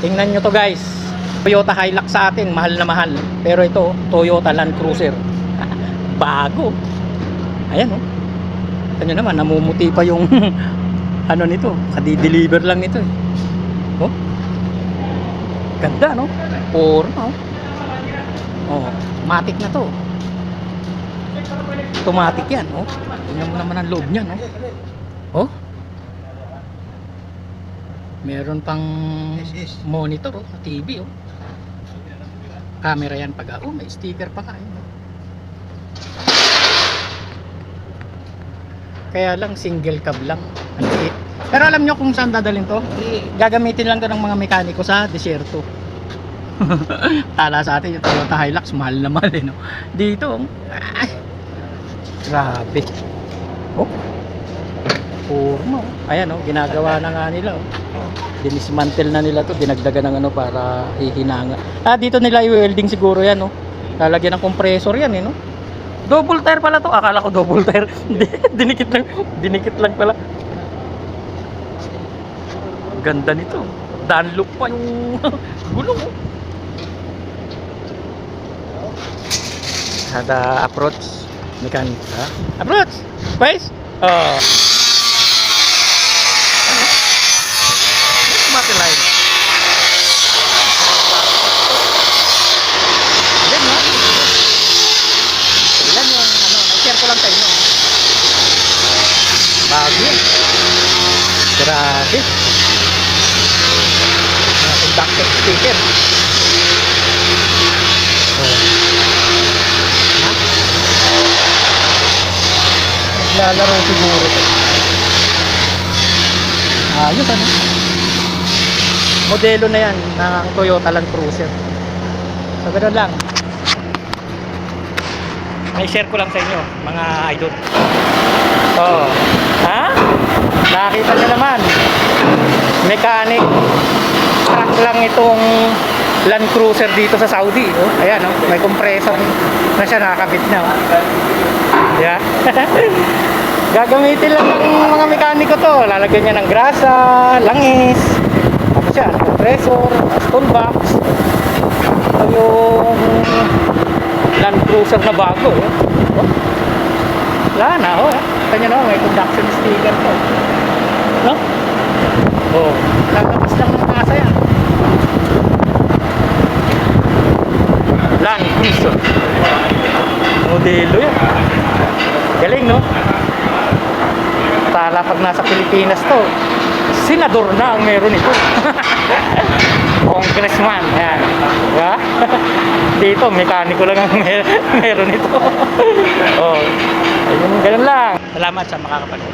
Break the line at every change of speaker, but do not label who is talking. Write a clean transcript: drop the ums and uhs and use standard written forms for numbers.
Tingnan nyo to guys. Toyota Hilux sa atin, mahal na mahal. Pero ito, Toyota Land Cruiser. Bago. Ayan oh. Ito nyo naman, namumuti pa yung ano nito. Kadi-deliver lang nito eh. Oh. Ganda no? Porno. Oh, matic na to. Automatic yan oh. Tingnan mo naman ang loob niyan oh. Oh. Meron pang monitor oh, TV oh. Camera yan pag may sticker pa ka oh. Kaya lang single cab lang. Ang liit. Pero alam nyo kung saan dadalhin to? Gagamitin lang to ng mga mekaniko sa desierto. Tala sa atin yung Toyota Hilux, mahal na mahal eh, no? Dito, ay, grabe. Oh, porno. Ayan, oh, ginagawa na nga nila. Oh. Dinismantle na nila to, dinagdagan ng ano para hihinanga. Dito nila i-welding siguro yan, no? Lalagyan ng compressor yan, eh, no? Double tire pala to. Akala ko double tire. Dinikit lang pala. Ganda nito. Dunlop pa yung gulong. Ada approach mechanic, ha? Approach. Guys. Oh. Mati line. Then, no? Ilan yung ano, share ko lang sa inyo. Bago yun. Grabe. Conductor sticker. Oh. Naglalaro siguro ito. Ayos ano. Modelo na yan ng Toyota Land Cruiser. So ganoon lang. May share ko lang sa inyo mga idol. Oh. Ha? Nakita nyo naman. Mechanic truck lang itong Land Cruiser dito sa Saudi. Oh, ayan, oh, may compressor na siya, nakakabit na. Oh. Yeah. Gagamitin lang ng mga mekaniko to. Lalagyan niya ng grasa, langis. Tapos yan, compressor, toolbox. Ito yung Land Cruiser na bago. Oh. Oh. Wala na, oh. Ito nyo no, may conduction sticker to. No? Oh, lalabas lang ng kasa yan. Land Cruiser. Modelo yan. Galing, no? Tala pag nasa Pilipinas to, senador na ang meron ito. Congressman. Yan. Diba? Dito, mekaniko lang ang meron ito. Oh. Ayun, ganun lang. Salamat sa makakapanood.